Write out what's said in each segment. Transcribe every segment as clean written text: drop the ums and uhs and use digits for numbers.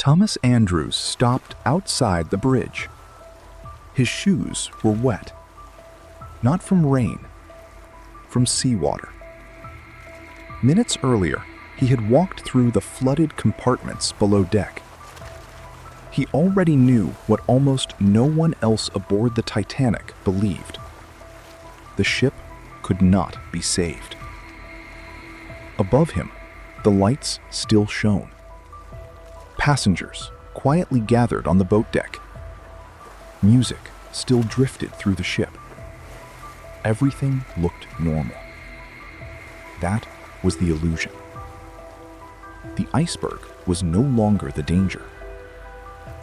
Thomas Andrews stopped outside the bridge. His shoes were wet, not from rain, from seawater. Minutes earlier, he had walked through the flooded compartments below deck. He already knew what almost no one else aboard the Titanic believed. The ship could not be saved. Above him, the lights still shone. Passengers quietly gathered on the boat deck. Music still drifted through the ship. Everything looked normal. That was the illusion. The iceberg was no longer the danger.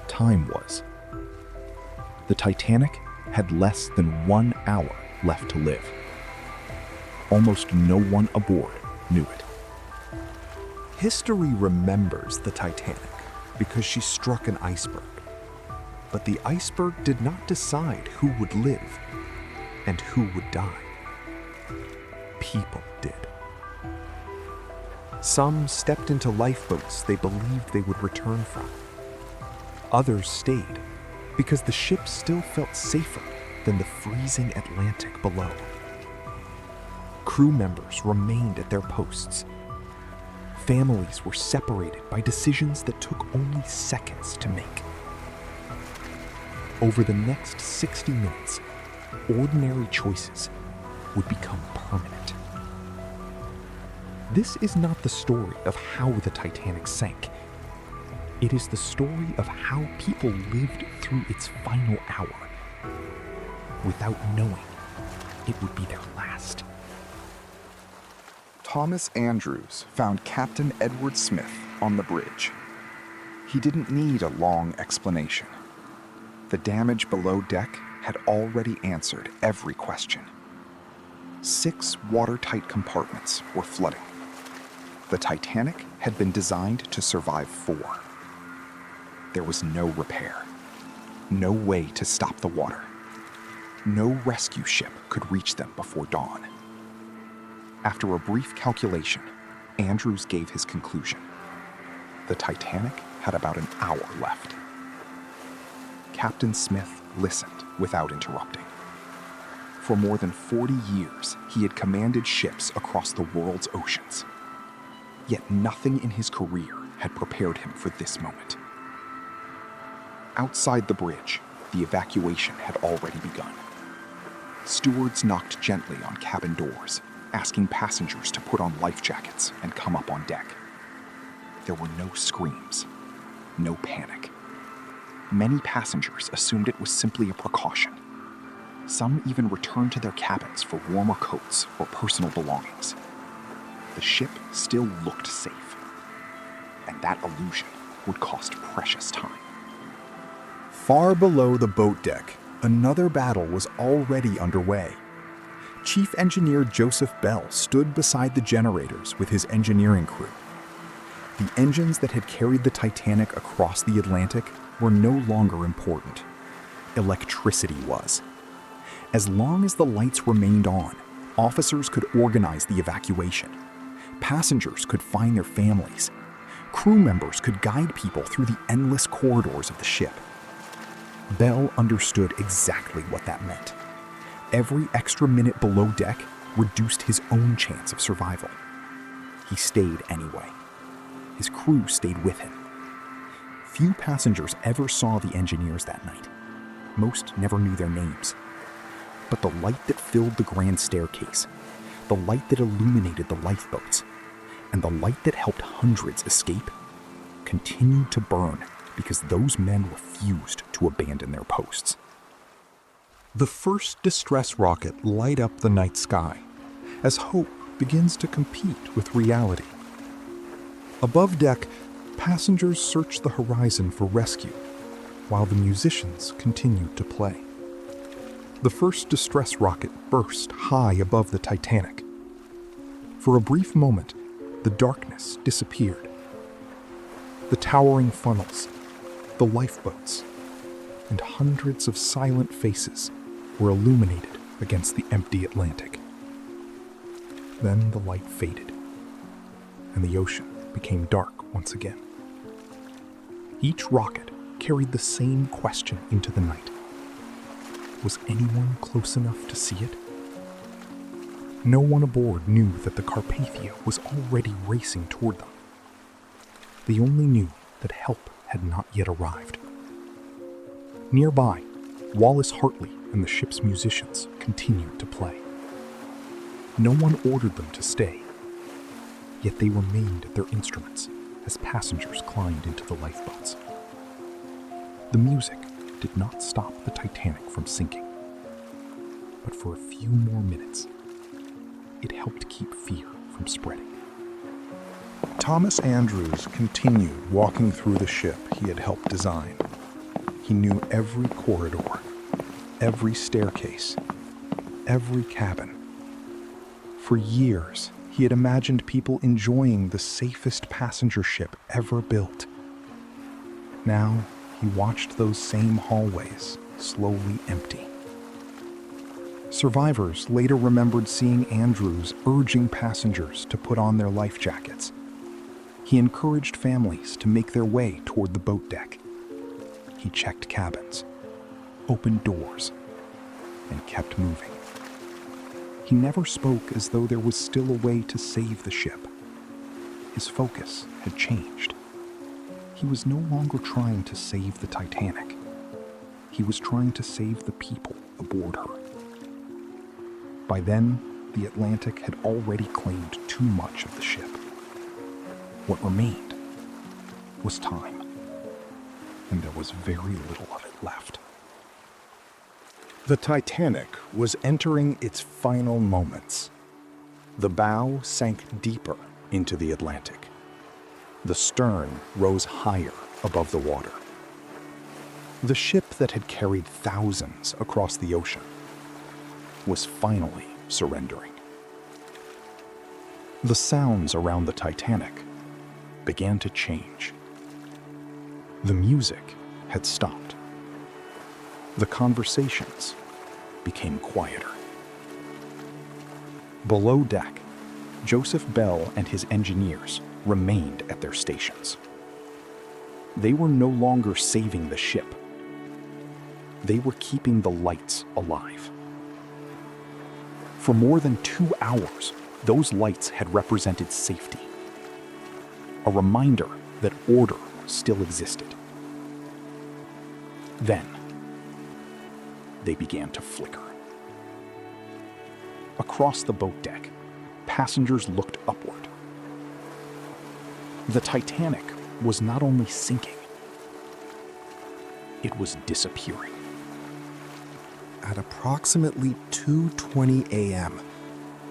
Time was. The Titanic had less than 1 hour left to live. Almost no one aboard knew it. History remembers the Titanic because she struck an iceberg. But the iceberg did not decide who would live and who would die. People did. Some stepped into lifeboats they believed they would return from. Others stayed because the ship still felt safer than the freezing Atlantic below. Crew members remained at their posts. Families were separated by decisions that took only seconds to make. Over the next 60 minutes, ordinary choices would become permanent. This is not the story of how the Titanic sank. It is the story of how people lived through its final hour, without knowing it would be their last. Thomas Andrews found Captain Edward Smith on the bridge. He didn't need a long explanation. The damage below deck had already answered every question. 6 watertight compartments were flooding. The Titanic had been designed to survive 4. There was no repair, no way to stop the water. No rescue ship could reach them before dawn. After a brief calculation, Andrews gave his conclusion. The Titanic had about an hour left. Captain Smith listened without interrupting. For more than 40 years, he had commanded ships across the world's oceans. Yet nothing in his career had prepared him for this moment. Outside the bridge, the evacuation had already begun. Stewards knocked gently on cabin doors, asking passengers to put on life jackets and come up on deck. There were no screams, no panic. Many passengers assumed it was simply a precaution. Some even returned to their cabins for warmer coats or personal belongings. The ship still looked safe, and that illusion would cost precious time. Far below the boat deck, another battle was already underway. Chief Engineer Joseph Bell stood beside the generators with his engineering crew. The engines that had carried the Titanic across the Atlantic were no longer important. Electricity was. As long as the lights remained on, officers could organize the evacuation. Passengers could find their families. Crew members could guide people through the endless corridors of the ship. Bell understood exactly what that meant. Every extra minute below deck reduced his own chance of survival. He stayed anyway. His crew stayed with him. Few passengers ever saw the engineers that night. Most never knew their names. But the light that filled the grand staircase, the light that illuminated the lifeboats, and the light that helped hundreds escape, continued to burn because those men refused to abandon their posts. The first distress rocket light up the night sky as hope begins to compete with reality. Above deck, passengers search the horizon for rescue while the musicians continued to play. The first distress rocket burst high above the Titanic. For a brief moment, the darkness disappeared. The towering funnels, the lifeboats, and hundreds of silent faces were illuminated against the empty Atlantic. Then the light faded, and the ocean became dark once again. Each rocket carried the same question into the night. Was anyone close enough to see it? No one aboard knew that the Carpathia was already racing toward them. They only knew that help had not yet arrived. Nearby, Wallace Hartley and the ship's musicians continued to play. No one ordered them to stay, yet they remained at their instruments as passengers climbed into the lifeboats. The music did not stop the Titanic from sinking, but for a few more minutes, it helped keep fear from spreading. Thomas Andrews continued walking through the ship he had helped design. He knew every corridor, every staircase, every cabin. For years, he had imagined people enjoying the safest passenger ship ever built. Now, he watched those same hallways slowly empty. Survivors later remembered seeing Andrews urging passengers to put on their life jackets. He encouraged families to make their way toward the boat deck. He checked cabins, opened doors, and kept moving. He never spoke as though there was still a way to save the ship. His focus had changed. He was no longer trying to save the Titanic. He was trying to save the people aboard her. By then, the Atlantic had already claimed too much of the ship. What remained was time, and there was very little of it left. The Titanic was entering its final moments. The bow sank deeper into the Atlantic. The stern rose higher above the water. The ship that had carried thousands across the ocean was finally surrendering. The sounds around the Titanic began to change. The music had stopped. The conversations became quieter. Below deck, Joseph Bell and his engineers remained at their stations. They were no longer saving the ship. They were keeping the lights alive. For more than 2 hours, those lights had represented safety, a reminder that order still existed. Then, they began to flicker. Across the boat deck, passengers looked upward. The Titanic was not only sinking, it was disappearing. At approximately 2:20 a.m.,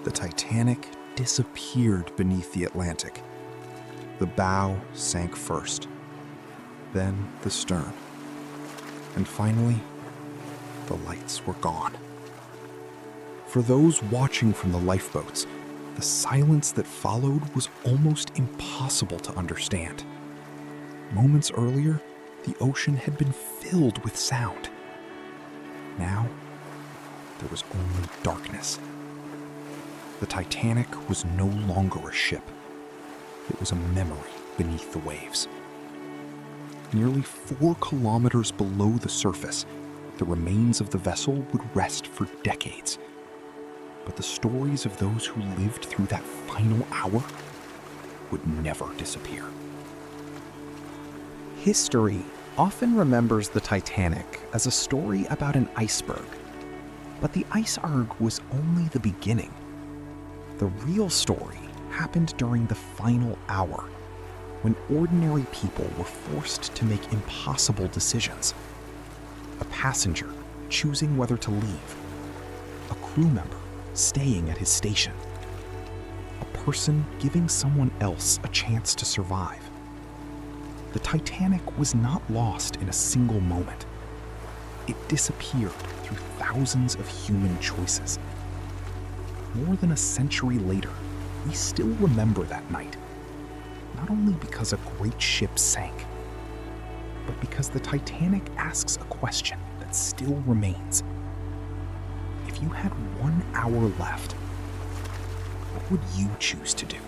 the Titanic disappeared beneath the Atlantic. The bow sank first, then the stern, and finally, the lights were gone. For those watching from the lifeboats, the silence that followed was almost impossible to understand. Moments earlier, the ocean had been filled with sound. Now, there was only darkness. The Titanic was no longer a ship. It was a memory beneath the waves. Nearly 4 kilometers below the surface, the remains of the vessel would rest for decades. But the stories of those who lived through that final hour would never disappear. History often remembers the Titanic as a story about an iceberg. But the iceberg was only the beginning. The real story happened during the final hour, when ordinary people were forced to make impossible decisions. A passenger choosing whether to leave, a crew member staying at his station, a person giving someone else a chance to survive. The Titanic was not lost in a single moment. It disappeared through thousands of human choices. More than a century later, we still remember that night, not only because a great ship sank, but because the Titanic asks a question that still remains. If you had 1 hour left, what would you choose to do?